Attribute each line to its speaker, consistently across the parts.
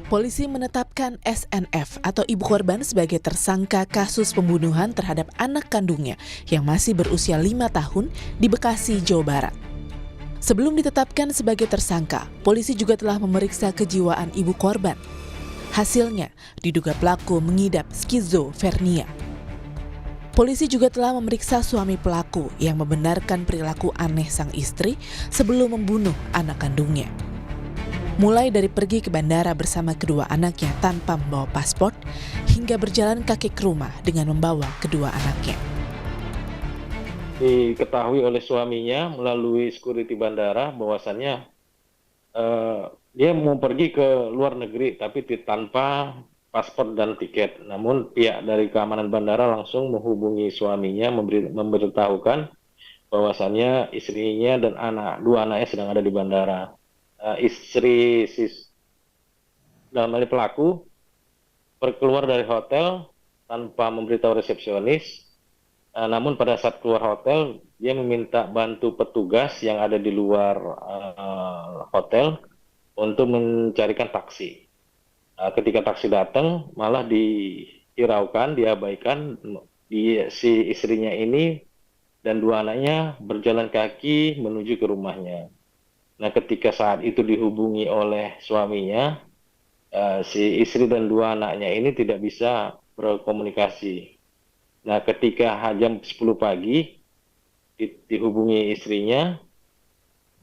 Speaker 1: Polisi menetapkan SNF atau ibu korban sebagai tersangka kasus pembunuhan terhadap anak kandungnya yang masih berusia 5 tahun di Bekasi, Jawa Barat. Sebelum ditetapkan sebagai tersangka, polisi juga telah memeriksa kejiwaan ibu korban. Hasilnya, diduga pelaku mengidap skizofrenia. Polisi juga telah memeriksa suami pelaku yang membenarkan perilaku aneh sang istri sebelum membunuh anak kandungnya. Mulai dari pergi ke bandara bersama kedua anaknya tanpa membawa paspor, hingga berjalan kaki ke rumah dengan membawa kedua anaknya.
Speaker 2: Diketahui oleh suaminya melalui security bandara bahwasannya dia mau pergi ke luar negeri tapi tanpa paspor dan tiket. Namun pihak dari keamanan bandara langsung menghubungi suaminya memberitahukan bahwasannya istrinya dan dua anaknya sedang ada di bandara. Dalam hal ini pelaku keluar dari hotel tanpa memberitahu resepsionis. Namun pada saat keluar hotel, dia meminta bantu petugas yang ada di luar hotel untuk mencarikan taksi. Ketika taksi datang, malah dihiraukan, diabaikan, si istrinya ini dan dua anaknya berjalan kaki menuju ke rumahnya. Nah, ketika saat itu dihubungi oleh suaminya, si istri dan dua anaknya ini tidak bisa berkomunikasi. Nah, ketika jam 10 pagi dihubungi istrinya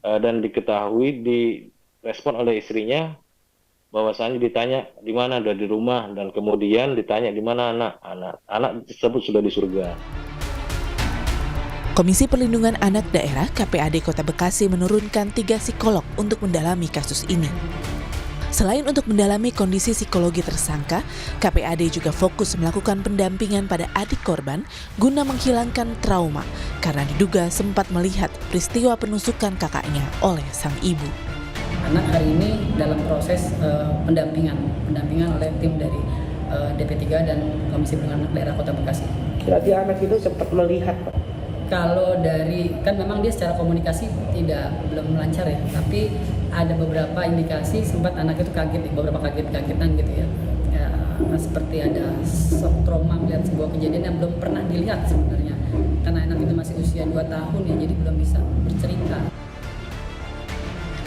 Speaker 2: dan diketahui direspon oleh istrinya bahwasanya ditanya di mana, ada di rumah, dan kemudian ditanya di mana anak tersebut sudah di surga.
Speaker 1: Komisi Perlindungan Anak Daerah KPAD Kota Bekasi menurunkan 3 psikolog untuk mendalami kasus ini. Selain untuk mendalami kondisi psikologi tersangka, KPAD juga fokus melakukan pendampingan pada adik korban guna menghilangkan trauma karena diduga sempat melihat peristiwa penusukan kakaknya oleh sang ibu.
Speaker 3: Anak hari ini dalam proses pendampingan oleh tim dari DP3 dan Komisi Perlindungan Anak Daerah Kota Bekasi.
Speaker 4: Berarti anak itu sempat melihat, Pak?
Speaker 3: Kalau kan memang dia secara komunikasi belum lancar ya, tapi ada beberapa indikasi sempat anak itu kaget, beberapa kagetan gitu ya. Seperti ada shock trauma melihat sebuah kejadian yang belum pernah dilihat sebenarnya. Karena anak itu masih usia 2 tahun ya, jadi belum bisa bercerita.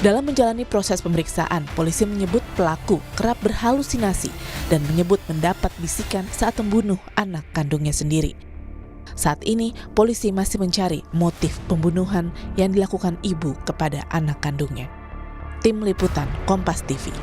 Speaker 1: Dalam menjalani proses pemeriksaan, polisi menyebut pelaku kerap berhalusinasi dan menyebut mendapat bisikan saat membunuh anak kandungnya sendiri. Saat ini, polisi masih mencari motif pembunuhan yang dilakukan ibu kepada anak kandungnya. Tim Liputan Kompas TV.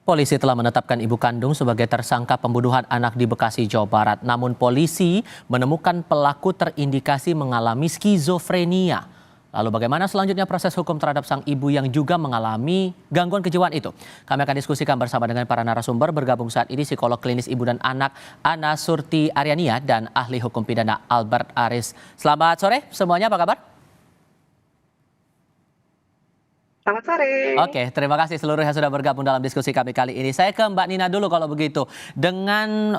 Speaker 5: Polisi telah menetapkan ibu kandung sebagai tersangka pembunuhan anak di Bekasi, Jawa Barat. Namun polisi menemukan pelaku terindikasi mengalami skizofrenia. Lalu bagaimana selanjutnya proses hukum terhadap sang ibu yang juga mengalami gangguan kejiwaan itu? Kami akan diskusikan bersama dengan para narasumber. Bergabung saat ini psikolog klinis ibu dan anak Ana Surti Aryania dan ahli hukum pidana Albert Aris. Selamat sore semuanya, apa kabar?
Speaker 4: Selamat sore.
Speaker 5: Oke, terima kasih seluruh yang sudah bergabung dalam diskusi kami kali ini. Saya ke Mbak Nina dulu kalau begitu. Dengan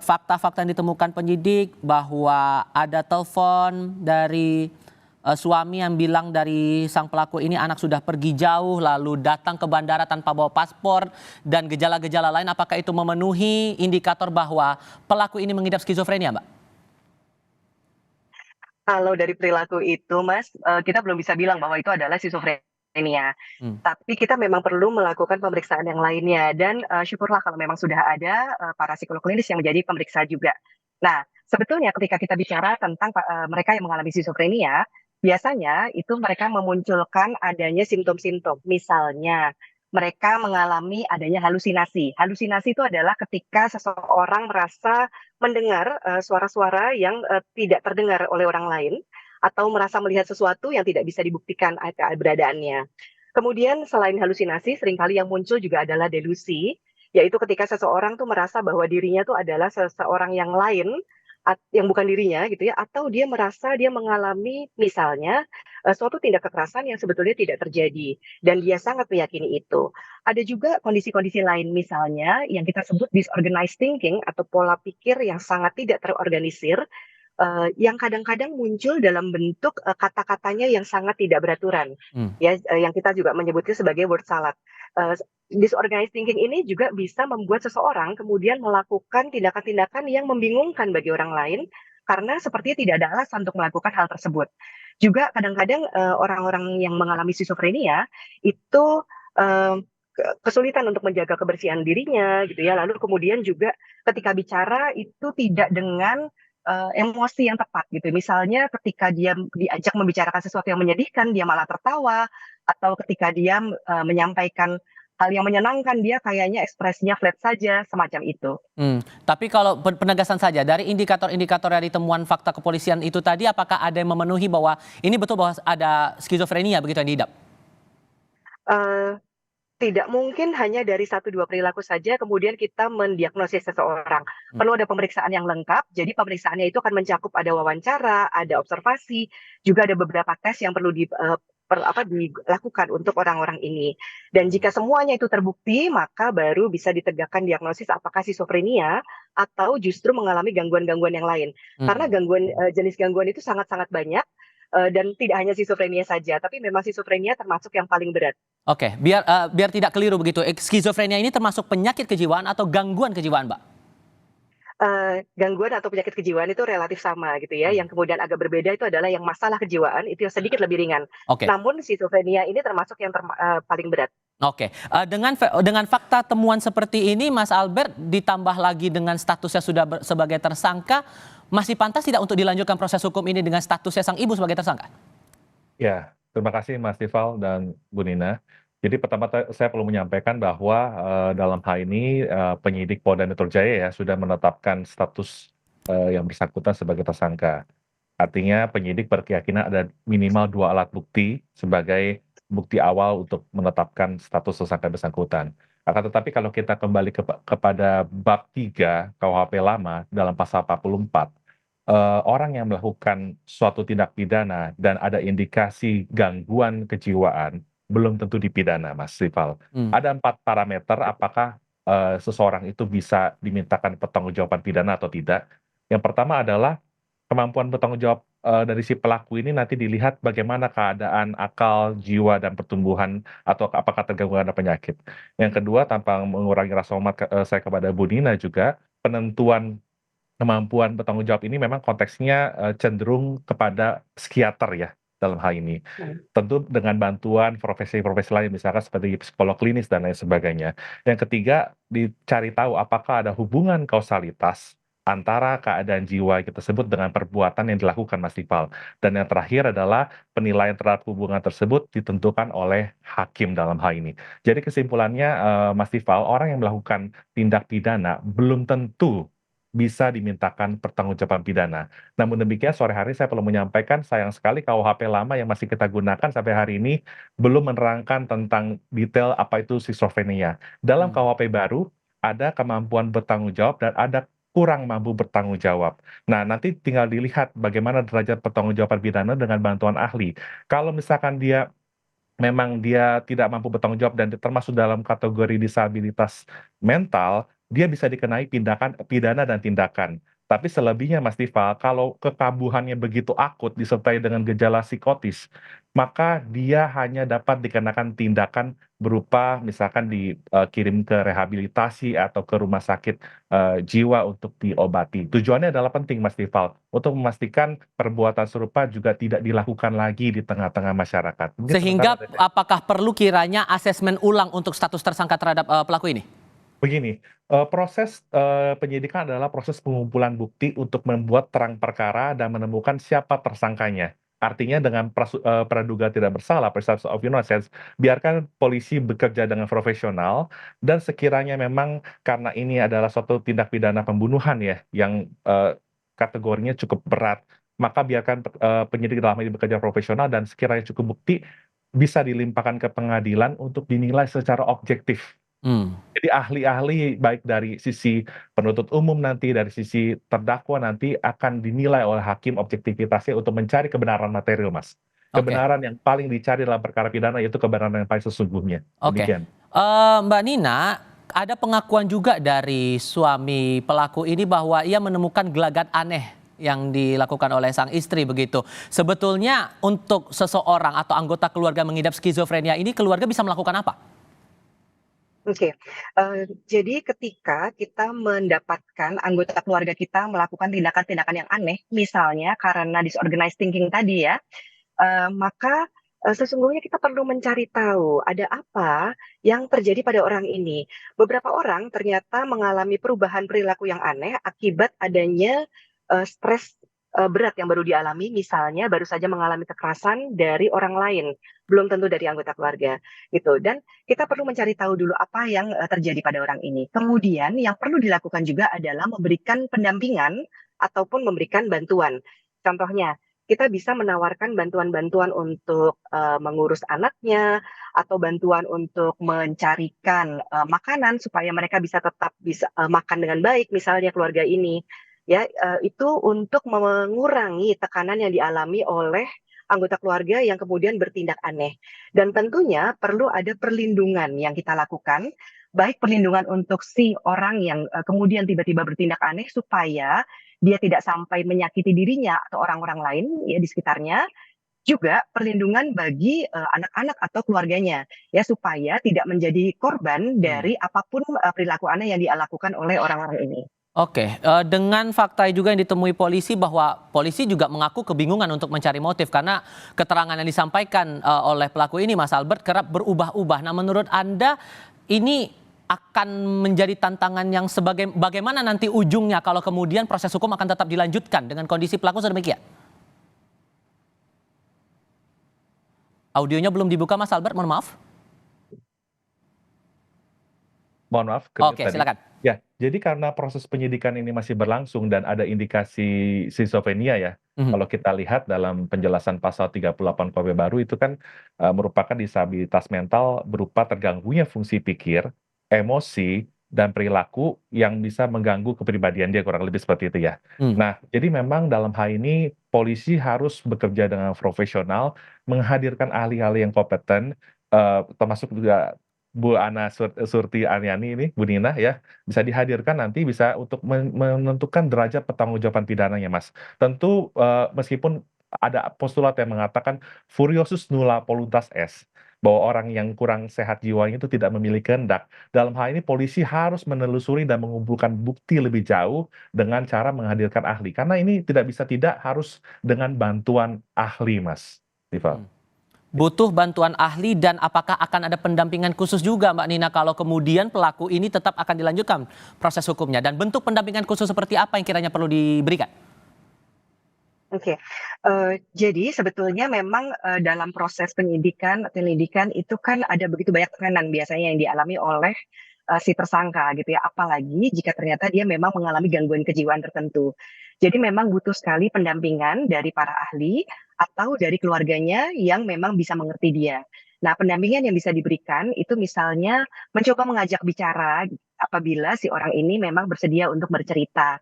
Speaker 5: fakta-fakta yang ditemukan penyidik bahwa ada telepon dari suami yang bilang dari sang pelaku ini anak sudah pergi jauh lalu datang ke bandara tanpa bawa paspor dan gejala-gejala lain, apakah itu memenuhi indikator bahwa pelaku ini mengidap skizofrenia, Mbak?
Speaker 4: Kalau dari perilaku itu, Mas, kita belum bisa bilang bahwa itu adalah skizofrenia. Tapi kita memang perlu melakukan pemeriksaan yang lainnya dan syukurlah kalau memang sudah ada para psikolog klinis yang menjadi pemeriksa juga. Nah, sebetulnya ketika kita bicara tentang mereka yang mengalami skizofrenia, biasanya itu mereka memunculkan adanya simptom-simptom. Misalnya, mereka mengalami adanya halusinasi. Halusinasi itu adalah ketika seseorang merasa mendengar suara-suara yang tidak terdengar oleh orang lain atau merasa melihat sesuatu yang tidak bisa dibuktikan keberadaannya. Kemudian selain halusinasi, seringkali yang muncul juga adalah delusi, yaitu ketika seseorang tuh merasa bahwa dirinya tuh adalah seseorang yang lain yang bukan dirinya gitu ya, atau dia merasa dia mengalami misalnya suatu tindak kekerasan yang sebetulnya tidak terjadi dan dia sangat meyakini itu. Ada juga kondisi-kondisi lain misalnya yang kita sebut disorganized thinking atau pola pikir yang sangat tidak terorganisir. yang kadang-kadang muncul dalam bentuk kata-katanya yang sangat tidak beraturan, ya, yang kita juga menyebutnya sebagai word salad. Disorganized thinking ini juga bisa membuat seseorang kemudian melakukan tindakan-tindakan yang membingungkan bagi orang lain karena sepertinya tidak ada alasan untuk melakukan hal tersebut. Juga kadang-kadang orang-orang yang mengalami skizofrenia itu kesulitan untuk menjaga kebersihan dirinya gitu ya. Lalu kemudian juga ketika bicara itu tidak dengan emosi yang tepat gitu. Misalnya ketika dia diajak membicarakan sesuatu yang menyedihkan, dia malah tertawa, atau ketika dia menyampaikan hal yang menyenangkan, dia kayaknya ekspresinya flat saja, semacam itu.
Speaker 5: Tapi kalau penegasan saja dari indikator-indikator dari temuan fakta kepolisian itu tadi, apakah ada yang memenuhi bahwa ini betul bahwa ada skizofrenia begitu yang diidap?
Speaker 4: Tidak mungkin hanya dari 1-2 perilaku saja kemudian kita mendiagnosis seseorang. Perlu ada pemeriksaan yang lengkap, jadi pemeriksaannya itu akan mencakup ada wawancara, ada observasi, juga ada beberapa tes yang perlu dilakukan untuk orang-orang ini. Dan jika semuanya itu terbukti, maka baru bisa ditegakkan diagnosis apakah skizofrenia atau justru mengalami gangguan-gangguan yang lain. Karena jenis gangguan itu sangat-sangat banyak. Dan tidak hanya skizofrenia saja, tapi memang skizofrenia termasuk yang paling berat.
Speaker 5: Oke, biar tidak keliru begitu. Skizofrenia ini termasuk penyakit kejiwaan atau gangguan kejiwaan, Mbak?
Speaker 4: Gangguan atau penyakit kejiwaan itu relatif sama gitu ya. Yang kemudian agak berbeda itu adalah yang masalah kejiwaan itu yang sedikit lebih ringan. Namun skizofrenia ini termasuk yang paling berat.
Speaker 5: Oke, dengan fakta temuan seperti ini, Mas Albert, ditambah lagi dengan statusnya sudah sebagai tersangka, masih pantas tidak untuk dilanjutkan proses hukum ini dengan statusnya sang ibu sebagai tersangka?
Speaker 6: Ya, terima kasih Mas Tifal dan Bu Nina. Jadi pertama saya perlu menyampaikan bahwa dalam hal ini penyidik Polda Metro Jaya ya sudah menetapkan status yang bersangkutan sebagai tersangka. Artinya penyidik berkeyakinan ada minimal 2 alat bukti sebagai bukti awal untuk menetapkan status tersangka bersangkutan. Akan tetapi kalau kita kembali kepada bab 3 KUHP lama dalam pasal 44, orang yang melakukan suatu tindak pidana dan ada indikasi gangguan kejiwaan belum tentu dipidana, Mas Rival. Ada 4 parameter apakah seseorang itu bisa dimintakan pertanggungjawaban pidana atau tidak. Yang pertama adalah kemampuan bertanggung jawab dari si pelaku ini nanti dilihat bagaimana keadaan akal, jiwa, dan pertumbuhan atau apakah terganggu karena penyakit. Yang kedua, tanpa mengurangi rasa hormat saya kepada Bu Nina juga, penentuan kemampuan bertanggung jawab ini memang konteksnya cenderung kepada psikiater ya dalam hal ini. Tentu dengan bantuan profesi-profesi lain misalkan seperti psikolog klinis dan lain sebagainya. Yang ketiga, dicari tahu apakah ada hubungan kausalitas antara keadaan jiwa kita sebut dengan perbuatan yang dilakukan Mas Tifal. Dan yang terakhir adalah penilaian terhadap hubungan tersebut ditentukan oleh hakim dalam hal ini. Jadi kesimpulannya Mas Tifal, orang yang melakukan tindak pidana belum tentu bisa dimintakan pertanggungjawaban pidana. Namun demikian sore hari saya perlu menyampaikan sayang sekali KUHP lama yang masih kita gunakan sampai hari ini belum menerangkan tentang detail apa itu skizofrenia. Dalam KUHP baru ada kemampuan bertanggung jawab dan ada kurang mampu bertanggung jawab. Nah, nanti tinggal dilihat bagaimana derajat pertanggungjawaban pidana dengan bantuan ahli. Kalau misalkan memang dia tidak mampu bertanggung jawab dan termasuk dalam kategori disabilitas mental, dia bisa dikenai pidana dan tindakan. Tapi selebihnya Mas Tifal, kalau kekabuhannya begitu akut disertai dengan gejala psikotis, maka dia hanya dapat dikenakan tindakan berupa misalkan dikirim ke rehabilitasi atau ke rumah sakit jiwa untuk diobati. Tujuannya adalah penting Mas Tifal, untuk memastikan perbuatan serupa juga tidak dilakukan lagi di tengah-tengah masyarakat.
Speaker 5: Sehingga apakah perlu kiranya asesmen ulang untuk status tersangka terhadap pelaku ini?
Speaker 6: Begini, proses penyidikan adalah proses pengumpulan bukti untuk membuat terang perkara dan menemukan siapa tersangkanya. Artinya dengan praduga tidak bersalah, presumption of innocence, biarkan polisi bekerja dengan profesional dan sekiranya memang karena ini adalah suatu tindak pidana pembunuhan ya, yang kategorinya cukup berat, maka biarkan penyidik dalam ini bekerja profesional dan sekiranya cukup bukti bisa dilimpahkan ke pengadilan untuk dinilai secara objektif. Jadi ahli-ahli baik dari sisi penuntut umum nanti, dari sisi terdakwa nanti akan dinilai oleh hakim objektivitasnya untuk mencari kebenaran material, Mas. Kebenaran yang paling dicari dalam perkara pidana yaitu kebenaran yang paling sesungguhnya. Demikian.
Speaker 5: Mbak Nina, ada pengakuan juga dari suami pelaku ini bahwa ia menemukan gelagat aneh yang dilakukan oleh sang istri begitu. Sebetulnya untuk seseorang atau anggota keluarga mengidap skizofrenia ini, keluarga bisa melakukan apa?
Speaker 4: Oke, jadi ketika kita mendapatkan anggota keluarga kita melakukan tindakan-tindakan yang aneh, misalnya karena disorganized thinking tadi ya, maka, sesungguhnya kita perlu mencari tahu ada apa yang terjadi pada orang ini. Beberapa orang ternyata mengalami perubahan perilaku yang aneh akibat adanya, stres, berat yang baru dialami, misalnya baru saja mengalami kekerasan dari orang lain, belum tentu dari anggota keluarga, gitu. Dan kita perlu mencari tahu dulu apa yang, terjadi pada orang ini. Kemudian yang perlu dilakukan juga adalah memberikan pendampingan ataupun memberikan bantuan. Contohnya, kita bisa menawarkan bantuan-bantuan untuk, mengurus anaknya, atau bantuan untuk mencarikan, makanan supaya mereka bisa tetap bisa, makan dengan baik misalnya keluarga ini. Ya, itu untuk mengurangi tekanan yang dialami oleh anggota keluarga yang kemudian bertindak aneh. Dan tentunya perlu ada perlindungan yang kita lakukan, baik perlindungan untuk si orang yang, kemudian tiba-tiba bertindak aneh supaya dia tidak sampai menyakiti dirinya atau orang-orang lain ya di sekitarnya, juga perlindungan bagi, anak-anak atau keluarganya, ya supaya tidak menjadi korban dari apapun, perilaku aneh yang dia lakukan oleh orang-orang ini.
Speaker 5: Oke, dengan fakta juga yang ditemui polisi bahwa polisi juga mengaku kebingungan untuk mencari motif karena keterangan yang disampaikan oleh pelaku ini, Mas Albert, kerap berubah-ubah. Nah, menurut Anda ini akan menjadi tantangan yang bagaimana nanti ujungnya kalau kemudian proses hukum akan tetap dilanjutkan dengan kondisi pelaku sedemikian? Audionya belum dibuka, Mas Albert, mohon maaf.
Speaker 6: Mohon maaf,
Speaker 5: Oke,
Speaker 6: tadi.
Speaker 5: silakan.
Speaker 6: Ya, jadi karena proses penyidikan ini masih berlangsung dan ada indikasi skizofrenia ya. Kalau kita lihat dalam penjelasan pasal 38 KUHP baru itu kan merupakan disabilitas mental berupa terganggunya fungsi pikir, emosi, dan perilaku yang bisa mengganggu kepribadian dia, kurang lebih seperti itu ya. Nah, jadi memang dalam hal ini polisi harus bekerja dengan profesional, menghadirkan ahli-ahli yang kompeten, termasuk juga Bu Ana Surti Aryani ini, Bu Nina ya, bisa dihadirkan nanti bisa untuk menentukan derajat pertanggungjawaban pidananya, Mas. Tentu, meskipun ada postulat yang mengatakan furiosus nulla voluntas est, bahwa orang yang kurang sehat jiwanya itu tidak memiliki kehendak. Dalam hal ini polisi harus menelusuri dan mengumpulkan bukti lebih jauh dengan cara menghadirkan ahli. Karena ini tidak bisa tidak harus dengan bantuan ahli, Mas Rival.
Speaker 5: Butuh bantuan ahli dan apakah akan ada pendampingan khusus juga, Mbak Nina, kalau kemudian pelaku ini tetap akan dilanjutkan proses hukumnya, dan bentuk pendampingan khusus seperti apa yang kiranya perlu diberikan?
Speaker 4: Oke, jadi sebetulnya memang, dalam proses penyelidikan itu kan ada begitu banyak tekanan biasanya yang dialami oleh, si tersangka gitu ya, apalagi jika ternyata dia memang mengalami gangguan kejiwaan tertentu. Jadi memang butuh sekali pendampingan dari para ahli atau dari keluarganya yang memang bisa mengerti dia. Nah, pendampingan yang bisa diberikan itu misalnya mencoba mengajak bicara apabila si orang ini memang bersedia untuk bercerita.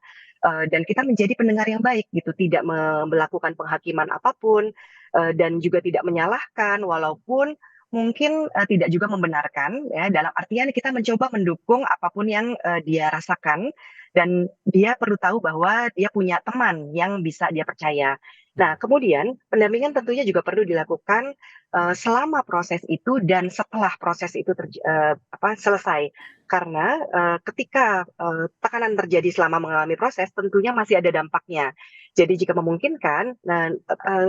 Speaker 4: Dan kita menjadi pendengar yang baik gitu, tidak melakukan penghakiman apapun, dan juga tidak menyalahkan walaupun mungkin, tidak juga membenarkan ya, dalam artian kita mencoba mendukung apapun yang, dia rasakan dan dia perlu tahu bahwa dia punya teman yang bisa dia percaya. Nah, kemudian pendampingan tentunya juga perlu dilakukan, selama proses itu dan setelah proses itu selesai. Karena, ketika, tekanan terjadi selama mengalami proses, tentunya masih ada dampaknya. Jadi jika memungkinkan, nah,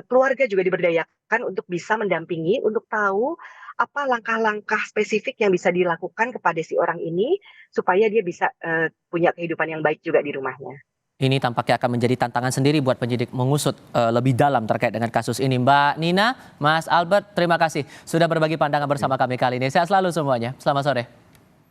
Speaker 4: keluarga juga diberdayakan untuk bisa mendampingi, untuk tahu apa langkah-langkah spesifik yang bisa dilakukan kepada si orang ini, supaya dia bisa, punya kehidupan yang baik juga di rumahnya.
Speaker 5: Ini tampaknya akan menjadi tantangan sendiri buat penyidik mengusut lebih dalam terkait dengan kasus ini. Mbak Nina, Mas Albert, terima kasih sudah berbagi pandangan bersama kami kali ini. Sehat selalu semuanya. Selamat sore.